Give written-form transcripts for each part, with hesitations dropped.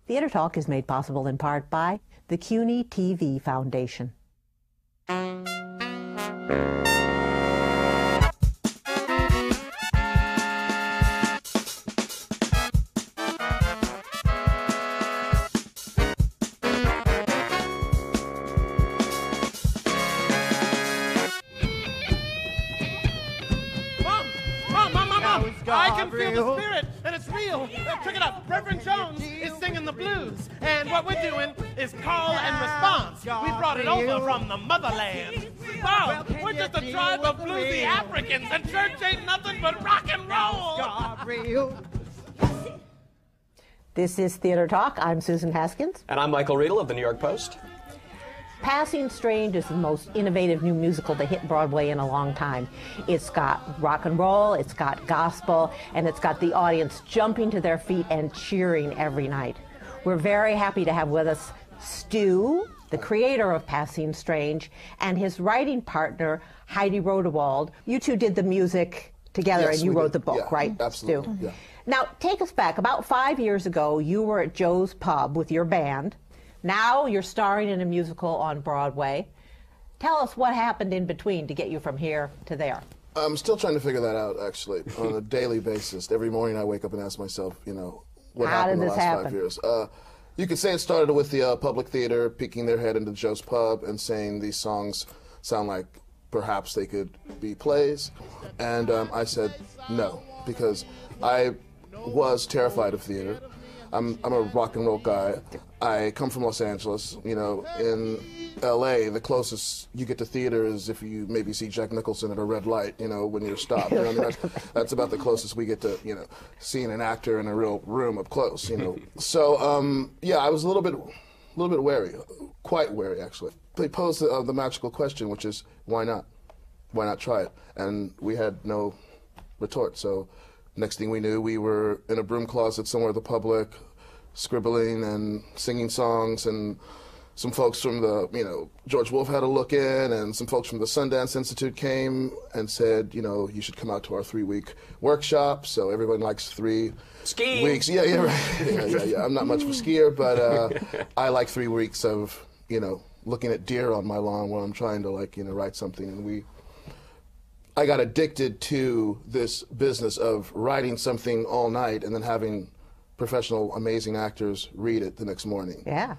Theater Talk is made possible in part by the CUNY TV Foundation. I can feel the spirit, and it's real. Check it out. Reverend Jones is singing the blues, and what we're doing is call and response. We brought it over from the motherland. Wow, we're just a tribe of bluesy Africans, and church ain't nothing but rock and roll. This is Theater Talk. I'm Susan Haskins. And I'm Michael Riedel of the New York Post. Passing Strange is the most innovative new musical to hit Broadway in a long time. It's got rock and roll, it's got gospel, and it's got the audience jumping to their feet and cheering every night. We're very happy to have with us Stew, the creator of Passing Strange, and his writing partner, Heidi Rodewald. You two did the music together, and you wrote the book, right, absolutely, Stew? yeah. Now, take us back. About 5 years ago, you were at Joe's Pub with your band. Now you're starring in a musical on Broadway. Tell us what happened in between to get you from here to there. I'm still trying to figure that out, actually, on a daily basis. Every morning I wake up and ask myself, you know, what happened in the last 5 years. You could say it started with the public theater peeking their head into Joe's Pub and saying these songs sound like perhaps they could be plays. And I said no, because I was terrified of theater. I'm a rock and roll guy. I come from Los Angeles. You know, in L.A., the closest you get to theater is if you maybe see Jack Nicholson at a red light, you know, when you're stopped. You know, I mean, that's about the closest we get to, you know, seeing an actor in a real room up close, you know. So, yeah, I was a little bit wary, quite wary, actually. They posed the magical question, which is, why not? Why not try it? And we had no retort, so next thing we knew, we were in a broom closet somewhere in the public, scribbling and singing songs, and some folks from the, you know, George Wolfe had a look in, and some folks from the Sundance Institute came and said, you know, you should come out to our 3-week workshop. So everyone likes 3 Skiing. weeks. Yeah, right. Yeah. I'm not much of a skier, but I like 3 weeks of, you know, looking at deer on my lawn while I'm trying to, like, you know, write something. And I got addicted to this business of writing something all night and then having professional, amazing actors read it the next morning. Yeah.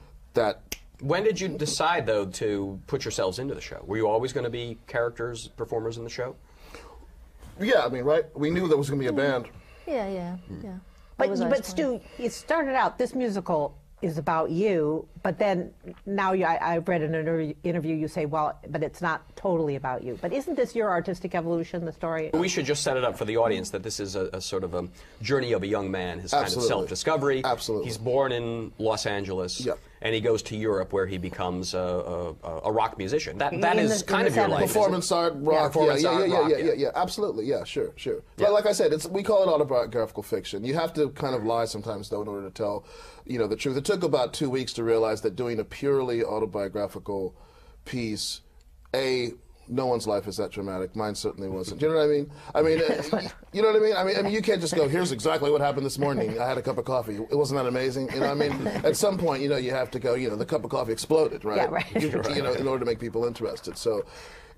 When did you decide, though, to put yourselves into the show? Were you always going to be characters, performers in the show? Yeah, I mean, right? We knew there was going to be a band. Yeah. But Stu, it started out, this musical is about you, but then now I read in an interview you say, well, but it's not totally about you. But isn't this your artistic evolution, the story? We should just set it up for the audience that this is a sort of a journey of a young man, his kind of self-discovery. Absolutely. He's born in Los Angeles, and he goes to Europe where he becomes a rock musician. That is kind of your life. Performance art, rock, yeah, absolutely, yeah, sure. Yeah. But like I said, we call it autobiographical fiction. You have to kind of lie sometimes, though, in order to tell, you know, the truth. It took about 2 weeks to realize that doing a purely autobiographical piece, no one's life is that dramatic. Mine certainly wasn't. You know what I mean? You know what I mean? I mean, you can't just go, here's exactly what happened this morning. I had a cup of coffee. It wasn't that amazing? You know what I mean? At some point, you know, you have to go, you know, the cup of coffee exploded, right? Yeah, right. You know, in order to make people interested. So,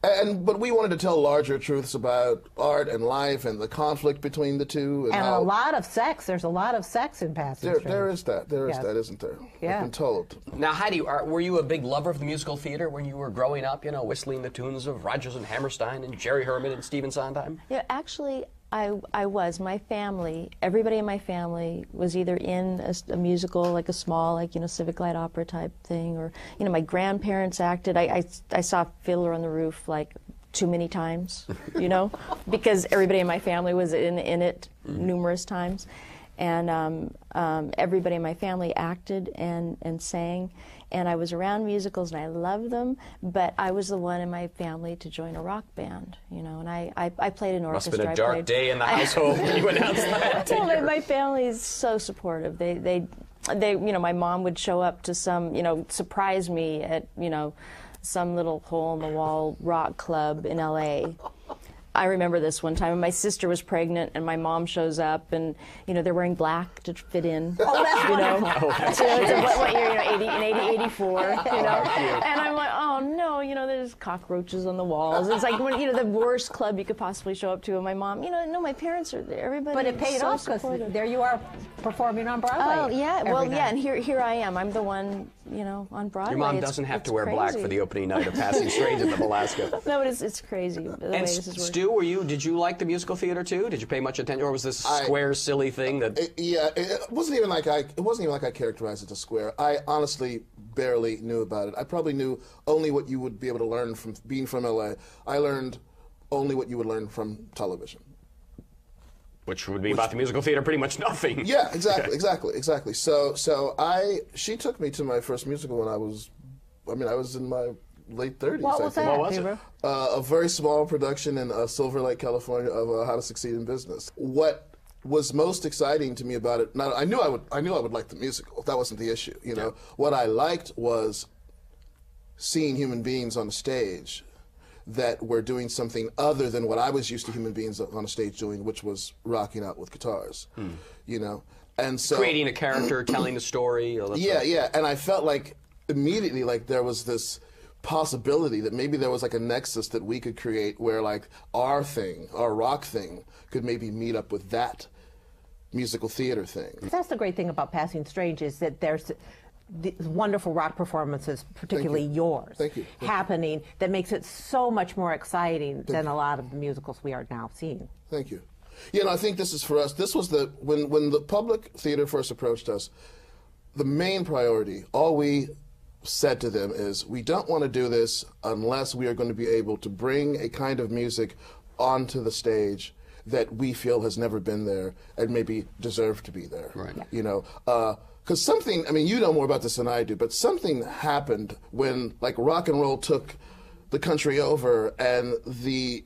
but we wanted to tell larger truths about art and life and the conflict between the two. And a lot of sex. There's a lot of sex in Passing Strange. There is that. There is that, isn't there? Yeah. I've been told. Now, Heidi, were you a big lover of the musical theater when you were growing up, you know, whistling the tunes of Rodgers and Hammerstein and Jerry Herman and Stephen Sondheim? Yeah, actually, I was. My family, everybody in my family was either in a musical, like a small, like, you know, Civic Light Opera type thing, or, you know, my grandparents acted. I saw Fiddler on the Roof, like, too many times, you know, because everybody in my family was in it numerous times. And everybody in my family acted and sang. And I was around musicals, and I loved them, but I was the one in my family to join a rock band, you know, and I played an orchestra. Must have been a dark day in the household when you announced that. Well, my family is so supportive. They, you know, my mom would show up to some, you know, surprise me at, you know, some little hole-in-the-wall rock club in L.A., I remember this one time. My sister was pregnant, and my mom shows up, and they're wearing black to fit in. Oh, that's wonderful. What year? 84. And I'm like, oh no, there's cockroaches on the walls. It's like the worst club you could possibly show up to. And my mom, no, my parents are there. Everybody. But it paid off because there you are performing on Broadway. Oh yeah, well yeah, and here I am. I'm the one, on Broadway. Your mom doesn't have to wear black for the opening night of Passing Strangers in Alaska. No, but it's crazy the way this is working. Stu, did you like the musical theater too? Did you pay much attention, or was this square, silly thing that? It wasn't even like I characterized it as square. I honestly barely knew about it. I probably knew only what you would be able to learn from being from LA. I learned only what you would learn from television. Which would be about the musical theater pretty much nothing. Yeah, exactly. So she took me to my first musical when I was in my late 30s. What was that? What was it? A very small production in Silver Lake, California, of How to Succeed in Business. What was most exciting to me about it? Now, I knew I would like the musical. That wasn't the issue. Yeah. What I liked was seeing human beings on a stage that were doing something other than what I was used to human beings on a stage doing, which was rocking out with guitars. And so creating a character, telling a story. Yeah, and I felt like immediately like there was this possibility that maybe there was like a nexus that we could create where like our rock thing could maybe meet up with that musical theater thing. That's the great thing about Passing Strange is that there's these wonderful rock performances, particularly yours, happening that makes it so much more exciting than a lot of the musicals we are now seeing. Thank you. I think this is for us. This was when the public theater first approached us, the main priority, all we said to them is, we don't want to do this unless we are going to be able to bring a kind of music onto the stage that we feel has never been there and maybe deserved to be there. Right. Because something, you know more about this than I do, but something happened when like rock and roll took the country over and the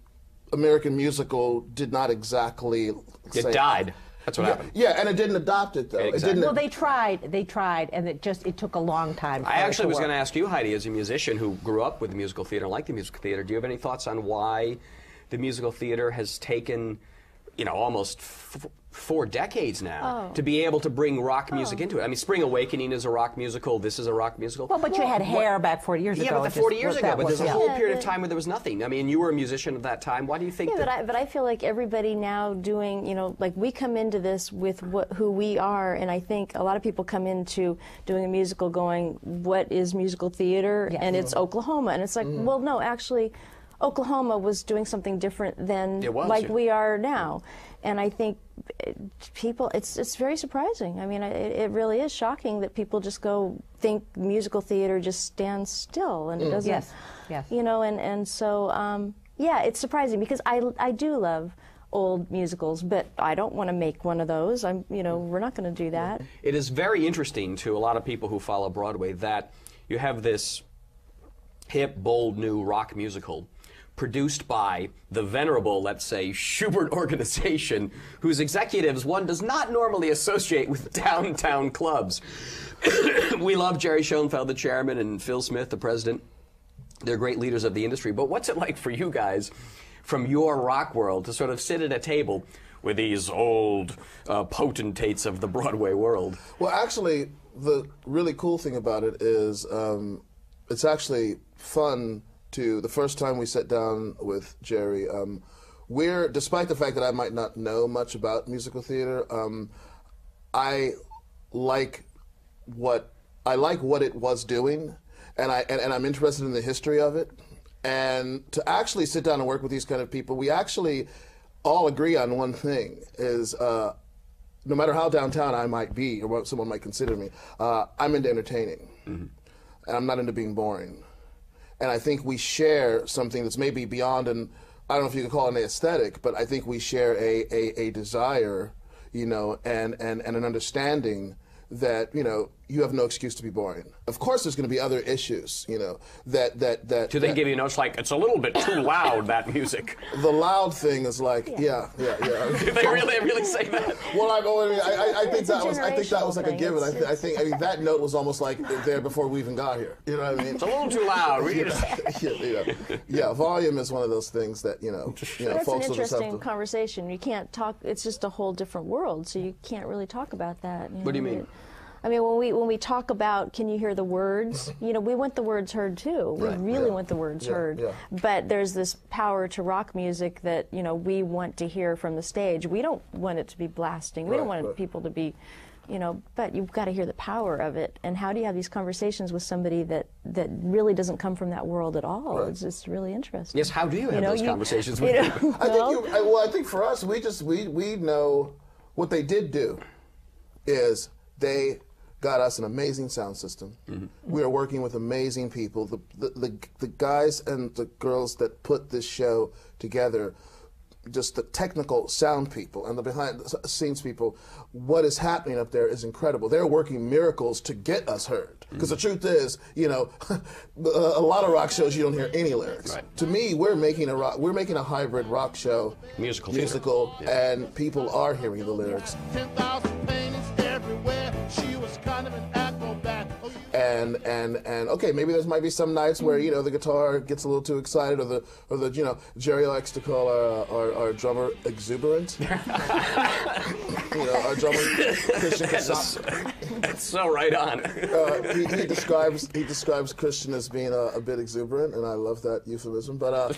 American musical did not exactly It died. That's what happened. Yeah, and it didn't adopt it, though. Exactly. Well, they tried, and it took a long time. I actually was going to ask you, Heidi, as a musician who grew up with the musical theater and liked the musical theater, do you have any thoughts on why the musical theater has taken, almost 4 decades now to be able to bring rock music into it? Spring Awakening is a rock musical. This is a rock musical. Well, but you had Hair back 40 years ago. Yeah, but 40 years ago. But there's a whole period of time where there was nothing. You were a musician at that time. Why do you think that? But I feel like everybody now doing, like we come into this with who we are, and I think a lot of people come into doing a musical going, what is musical theater? Yes. And it's Oklahoma. And it's like, well, no, actually, Oklahoma was doing something different than we are now. And I think people, it's very surprising. It really is shocking that people just think musical theater just stands still and it doesn't. Yes. And so, it's surprising because I do love old musicals, but I don't want to make one of those. We're not going to do that. It is very interesting to a lot of people who follow Broadway that you have this hip, bold, new rock musical produced by the venerable, let's say, Schubert organization, whose executives one does not normally associate with downtown clubs. We love Jerry Schoenfeld, the chairman, and Phil Smith, the president. They're great leaders of the industry. But what's it like for you guys from your rock world to sort of sit at a table with these old potentates of the Broadway world? Well, actually, the really cool thing about it is it's actually fun. The first time we sat down with Jerry, despite the fact that I might not know much about musical theater, I like what it was doing, and I'm interested in the history of it. And to actually sit down and work with these kind of people, we actually all agree on one thing: is no matter how downtown I might be or what someone might consider me, I'm into entertaining, and I'm not into being boring. And I think we share something that's maybe beyond I don't know if you could call it an aesthetic, but I think we share a desire, and an understanding that, you know, you have no excuse to be boring. Of course, there's going to be other issues, you know, that Do they give you notes like, it's a little bit too loud, that music? The loud thing is like, yeah. Do they really say that? Well, I think that was like a given. I think that note was almost like there before we even got here. You know what I mean? It's a little too loud. Yeah, volume is one of those things that, you know, that's folks an will just have interesting to... conversation. You can't talk. It's just a whole different world, so you can't really talk about that. You know? What do you mean? I mean, when we talk about, can you hear the words? You know, we want the words heard too. We really want the words heard. Yeah. But there's this power to rock music that, you know, we want to hear from the stage. We don't want it to be blasting. We don't want people to be, you know, but you've got to hear the power of it. And how do you have these conversations with somebody that really doesn't come from that world at all? It's just really interesting. Yes, how do you have those conversations with people? I think for us, we know what they did do is they got us an amazing sound system. We are working with amazing people. The guys and the girls that put this show together, just the technical sound people and the behind the scenes people, what is happening up there is incredible. They're working miracles to get us heard. Because the truth is, you know, a lot of rock shows you don't hear any lyrics. Right. To me, we're making a hybrid rock show, musical, and people are hearing the lyrics. 10,000 paintings everywhere. She was kind of an acrobat. And okay, maybe there might be some nights where, you know, the guitar gets a little too excited, or the you know, Jerry likes to call our drummer exuberant. You know, our drummer Christian. That's so right on. He describes Christian as being a bit exuberant, and I love that euphemism. But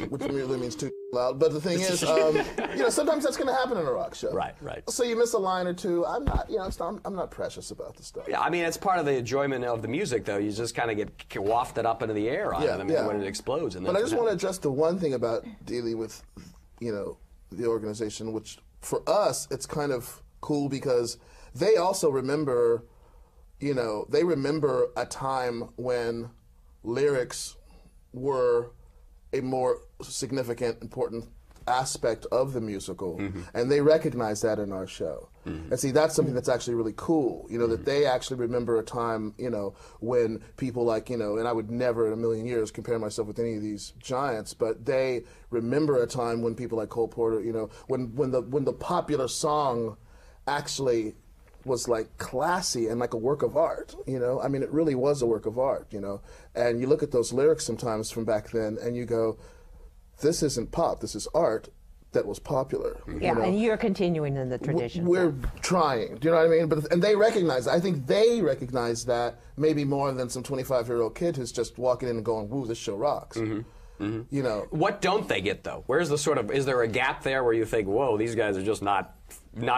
which really means too loud. But the thing is, you know, sometimes that's going to happen in a rock show. Right. So you miss a line or two. I'm not, you know, I'm not precious about the stuff. Yeah, I mean, it's part of the enjoyment of the music, though. You just kind of get wafted up into the air on it. I mean, when it explodes. And but I just want to address the one thing about dealing with, you know, the organization, which for us, it's kind of cool because they also remember, you know, they remember a time when lyrics were a more significant, important aspect of the musical, and they recognize that in our show. And see, that's something that's actually really cool, you know, that they actually remember a time, you know, when people like, you know, and I would never in a million years compare myself with any of these giants, but they remember a time when people like Cole Porter, you know, when the popular song actually was like classy and like a work of art, you know? I mean, it really was a work of art, you know? And you look at those lyrics sometimes from back then and you go, this isn't pop, this is art that was popular. Yeah, you know? And you're continuing in the tradition. We're trying, do you know what I mean? And they recognize, I think they recognize that maybe more than some 25-year-old kid who's just walking in and going, woo, this show rocks. You know. What don't they get, though? Where's the sort of, is there a gap there where you think, whoa, these guys are just not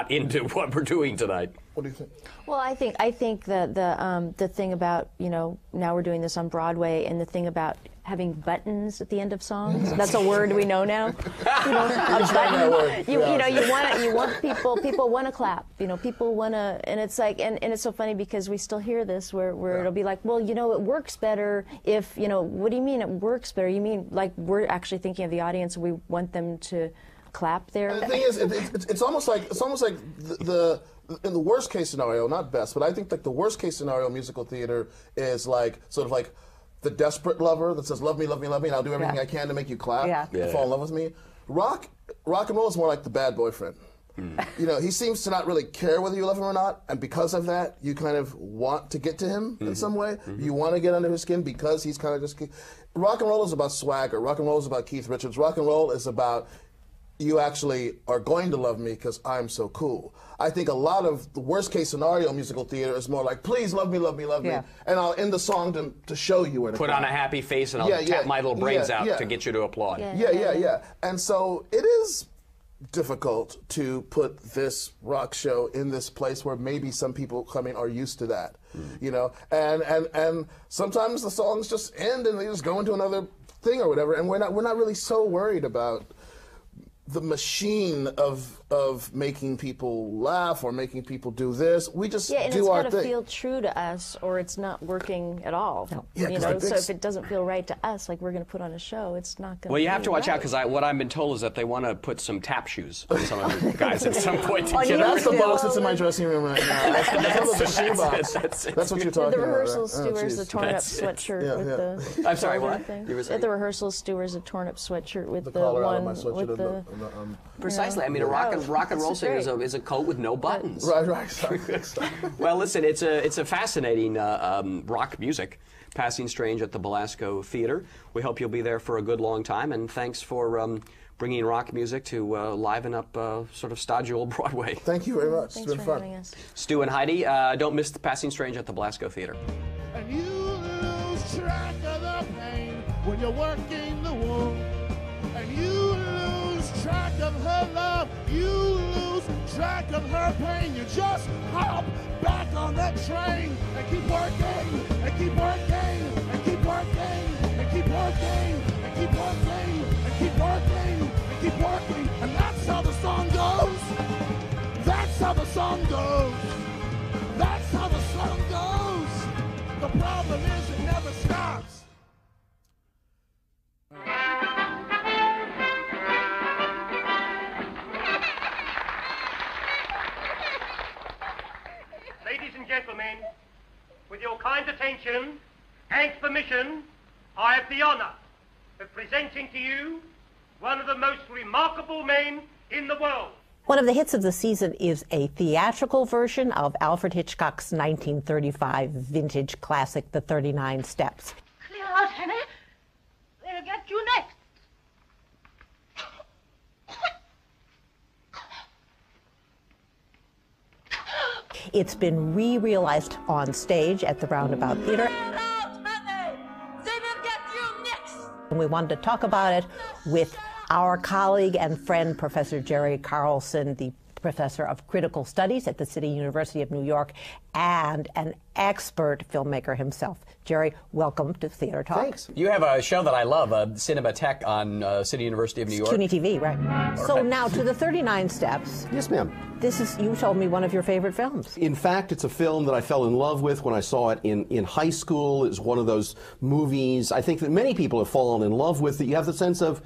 into what we're doing tonight? What do you think? Well, I think that the thing about, you know, now we're doing this on Broadway, and the thing about having buttons at the end of songs, that's a word we know now. You know, a button. You know, you want people want to clap. You know, people want to, and it's like, and it's so funny because we still hear this where it'll be like, well, you know, it works better if, you know, what do you mean it works better? You mean like we're actually thinking of the audience and we want them to clap there? And the thing is, it's almost like the in the worst case scenario, not best, but I think like the worst case scenario musical theater is like sort of like the desperate lover that says, love me, love me, love me, and I'll do everything I can to make you clap and fall in love with me. Rock and roll is more like the bad boyfriend. You know, he seems to not really care whether you love him or not, and because of that, you kind of want to get to him in some way. You want to get under his skin because he's kind of just... Rock and roll is about swagger. Rock and roll is about Keith Richards. Rock and roll is about... you actually are going to love me because I'm so cool. I think a lot of the worst case scenario musical theater is more like, please love me, love me, love me. And I'll end the song to show you where to put on a happy face and I'll tap my little brains out to get you to applaud. And so it is difficult to put this rock show in this place where maybe some people coming are used to that. You know, and sometimes the songs just end and they just go into another thing or whatever, and we're not really so worried about the machine of making people laugh or making people do this. We just and do our it's got to thing. feel true to us, or it's not working at all. No. Yeah, you know, so if it doesn't feel right to us, like we're going to put on a show, it's not going to. Well, you have to watch out right. because what I've been told is that they want to put some tap shoes on some of you guys at some point. To Oh, get yeah, out. That's the box that's in my dressing room right now. That's what you're talking At the about. rehearsals, Right? Stu wears a geez. torn-up sweatshirt with the. I'm sorry, what? Thing. You were saying? At the rehearsals, Stu wears a torn-up sweatshirt with the collar out of one my sweatshirt with the. Precisely. I mean, a rock and roll singer is a coat with no buttons. Right, exactly. Well, listen, it's a fascinating rock music. Passing Strange at the Belasco Theater. We hope you'll be there for a good long time, and thanks for bringing rock music to liven up sort of stodgy old Broadway. Thank you very much. Thanks It's been for fun. having us. Stew and Heidi, don't miss Passing Strange at the Belasco Theater. And you lose track of the pain when you're working the womb. And you lose track of her love. You lose track of her pain. You just hop back on that train and keep working, and keep working, and keep working, and keep working, and keep working, and keep working, and keep working. And that's how the song goes. That's how the song goes. That's how the song goes. The problem is it never stops. Ladies and gentlemen, with your kind attention and permission, I have the honor of presenting to you one of the most remarkable men in the world. One of the hits of the season is a theatrical version of Alfred Hitchcock's 1935 vintage classic, The 39 Steps. Clear out, Henry. We'll get you next. It's been re-realized on stage at the Roundabout Theater. Clear out, Henry. They will get you next. And we wanted to talk about it with our colleague and friend, Professor Jerry Carlson, the professor of critical studies at the City University of New York and an expert filmmaker himself. Jerry, welcome to Theater Talk. Thanks. You have a show that I love, Cinema Tech on City University of New York. CUNY TV, right. So now to The 39 Steps. Yes, ma'am. This is, you told me, one of your favorite films. In fact, it's a film that I fell in love with when I saw it in high school. It's one of those movies I think that many people have fallen in love with, that you have the sense of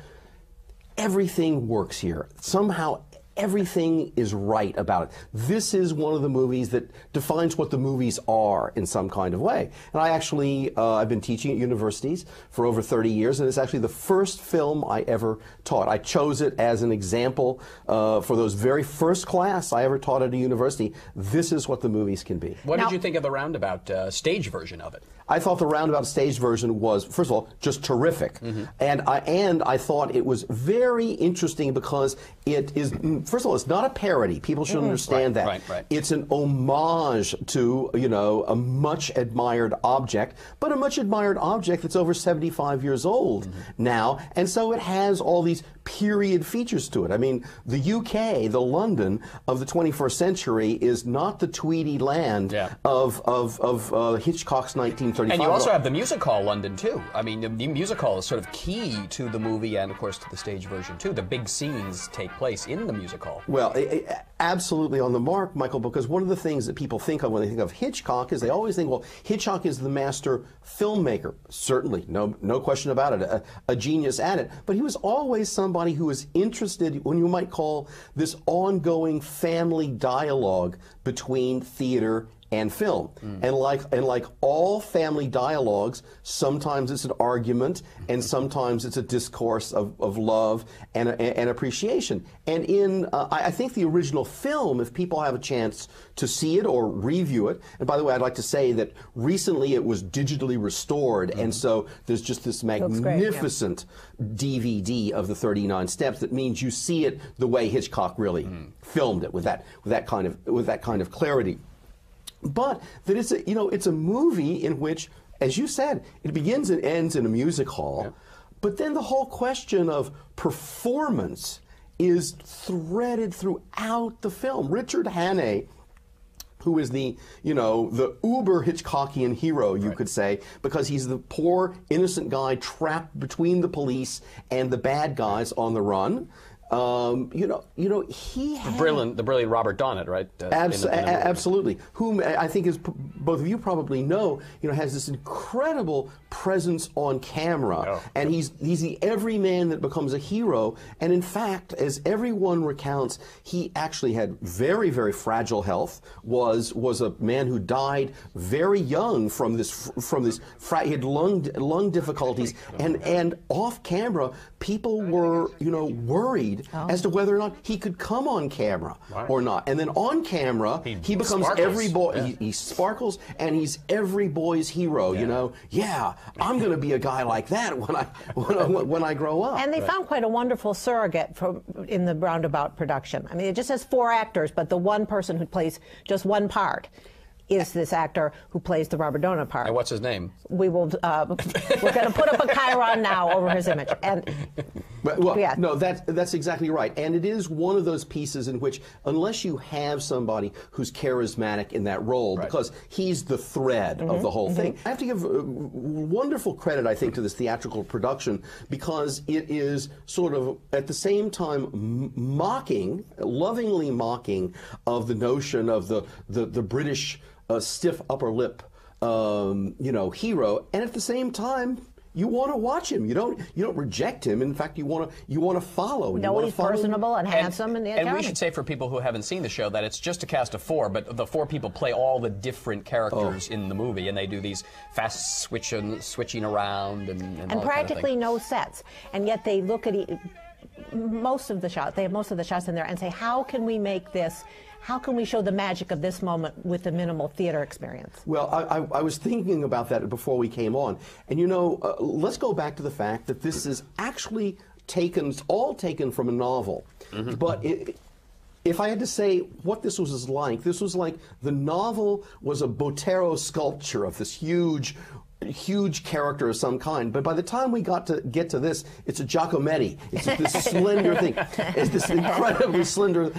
everything works here. Somehow everything is right about it. This is one of the movies that defines what the movies are in some kind of way. And I actually, I've been teaching at universities for over 30 years, and it's actually the first film I ever taught. I chose it as an example for those very first class I ever taught at a university. This is what the movies can be. What did you think of the Roundabout stage version of it? I thought the Roundabout stage version was, first of all, just terrific. And I thought it was very interesting because it is, first of all, it's not a parody. People should understand that. Right. It's an homage to, you know, a much admired object, but a much admired object that's over 75 years old now. And so it has all these period features to it. I mean, the UK, the London of the 21st century is not the Tweedy land of Hitchcock's 1935. And you also have the music hall London, too. I mean, the music hall is sort of key to the movie and, of course, to the stage version, too. The big scenes take place in the music hall. Well, absolutely on the mark, Michael, because one of the things that people think of when they think of Hitchcock is they always think, well, Hitchcock is the master filmmaker. Certainly, no question about it, a genius at it. But he was always somebody who was interested, when you might call this ongoing family dialogue between theater and film. And like all family dialogues, sometimes it's an argument and sometimes it's a discourse of love and appreciation. And in, I think the original film, if people have a chance to see it or review it, and by the way, I'd like to say that recently it was digitally restored, and so there's just this magnificent DVD of the 39 Steps that means you see it the way Hitchcock really filmed it, with that kind of clarity. But that it's a movie in which, as you said, it begins and ends in a music hall, but then the whole question of performance is threaded throughout the film. Richard Hannay, who is the uber Hitchcockian hero, you could say, because he's the poor, innocent guy trapped between the police and the bad guys on the run. He had the brilliant Robert Donnet, right? Absolutely. Whom I think is both of you probably know. Has this incredible presence on camera, and he's the everyman that becomes a hero. And in fact, as everyone recounts, he actually had very, very fragile health. Was a man who died very young from this. He had lung difficulties, and off camera, people were worried as to whether or not he could come on camera or not. And then on camera, he becomes every boy. Yeah. He sparkles, and he's every boy's hero. Yeah. I'm going to be a guy like that when I grow up. And they found quite a wonderful surrogate in the Roundabout production. I mean, it just has 4 actors, but the one person who plays just one part is this actor who plays the Robert Donnet part. And what's his name? We will. We're going to put up a chyron now over his image. And no, that's exactly right. And it is one of those pieces in which, unless you have somebody who's charismatic in that role, because he's the thread of the whole thing. I have to give wonderful credit, I think, to this theatrical production, because it is sort of at the same time lovingly mocking of the notion of the British stiff upper lip, hero, and at the same time, you want to watch him. You don't reject him. In fact, you want to follow. No, he's personable and handsome, and we should say for people who haven't seen the show that it's just a cast of 4, but the 4 people play all the different characters in the movie, and they do these fast switching around and practically no sets, and yet they look at most of the shots. They have most of the shots in there and say, how can we make this? How can we show the magic of this moment with the minimal theater experience? Well, I was thinking about that before we came on. And let's go back to the fact that this is actually all taken from a novel. But if I had to say what this was like the novel was a Botero sculpture of this huge character of some kind, but by the time we get to this, it's a Giacometti. It's this slender thing. It's this incredibly slender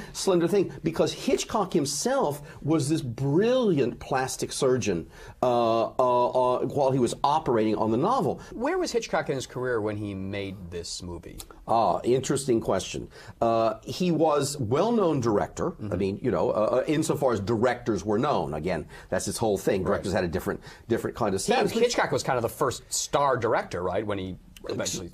thing, because Hitchcock himself was this brilliant plastic surgeon while he was operating on the novel. Where was Hitchcock in his career when he made this movie? Interesting question. He was well-known director. I mean, insofar as directors were known. Again, that's his whole thing. Directors had a different kind of status. Hitchcock was kind of the first star director, right? When he eventually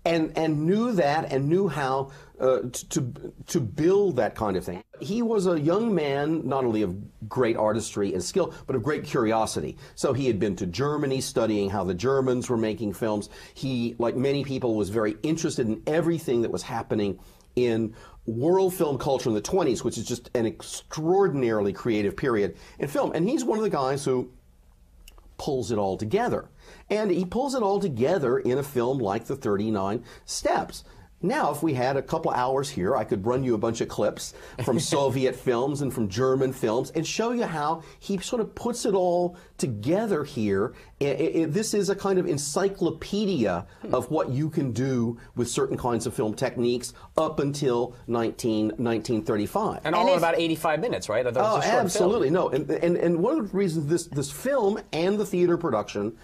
and knew that and knew how to build that kind of thing. He was a young man, not only of great artistry and skill, but of great curiosity. So he had been to Germany studying how the Germans were making films. He, like many people, was very interested in everything that was happening in world film culture in the 20s, which is just an extraordinarily creative period in film. And he's one of the guys who pulls it all together. And he pulls it all together in a film like The 39 Steps. Now, if we had a couple hours here, I could run you a bunch of clips from Soviet films and from German films and show you how he sort of puts it all together here. This is a kind of encyclopedia of what you can do with certain kinds of film techniques up until 1935. And all in about 85 minutes, right? Absolutely. Film. No. And one of the reasons this film and the theater production,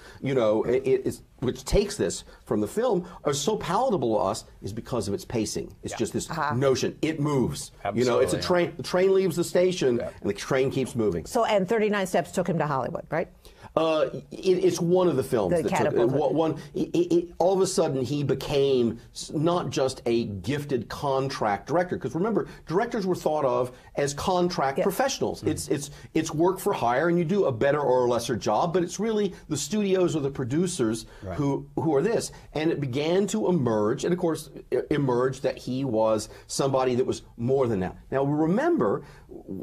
which takes this from the film, are so palatable to us is because of its pacing. It's just this notion. It moves. Absolutely, it's a train. The train leaves the station, and the train keeps moving. So, and 39 Steps took him to Hollywood, right? It's one of the films that took all of a sudden he became not just a gifted contract director, because remember, directors were thought of as contract professionals. It's work for hire, and you do a better or lesser job, but it's really the studios or the producers who are this. And it began to emerge, and of course it emerged that he was somebody that was more than that. Now remember,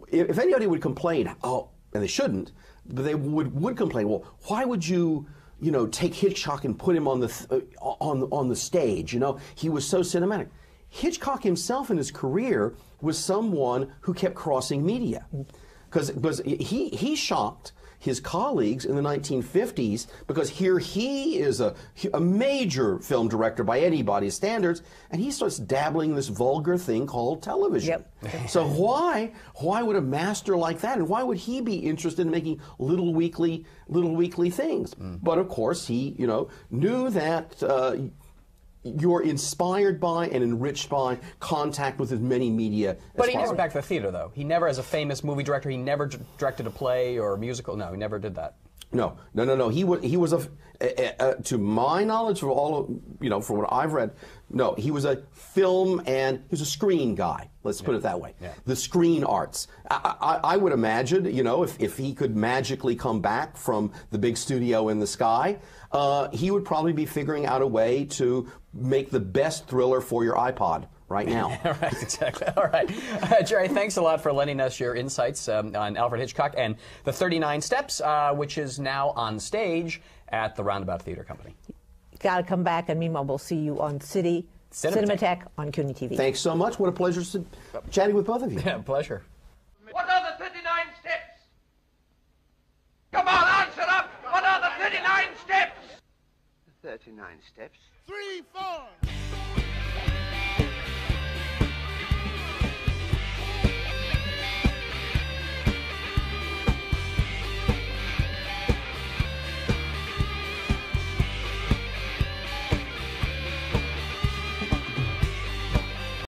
if anybody would complain, and they shouldn't, but they would complain, well, why would you take Hitchcock and put him on the stage? He was so cinematic. Hitchcock himself in his career was someone who kept crossing media, because he shocked his colleagues in the 1950s, because here he is a major film director by anybody's standards, and he starts dabbling in this vulgar thing called television. So why would a master like that, and why would he be interested in making little weekly things? But of course he knew that you're inspired by and enriched by contact with as many media as But he never possible. back to the theater, though. He never, as a famous movie director, he never directed a play or a musical. No, he never did that. No. He was to my knowledge, from all from what I've read, no, he was a film and he was a screen guy. Let's put it that way. Yeah. The screen arts. I would imagine, if he could magically come back from the big studio in the sky, he would probably be figuring out a way to make the best thriller for your iPod right now. Right, exactly. All right. Jerry, thanks a lot for lending us your insights on Alfred Hitchcock and the 39 Steps, which is now on stage at the Roundabout Theater Company. Got to come back, and meanwhile, we'll see you on Cinematheque on CUNY TV. Thanks so much. What a pleasure chatting with both of you. Yeah, pleasure. What are the 39 steps? Come on, answer up! What are the 39 steps? 39 steps? 3, 4.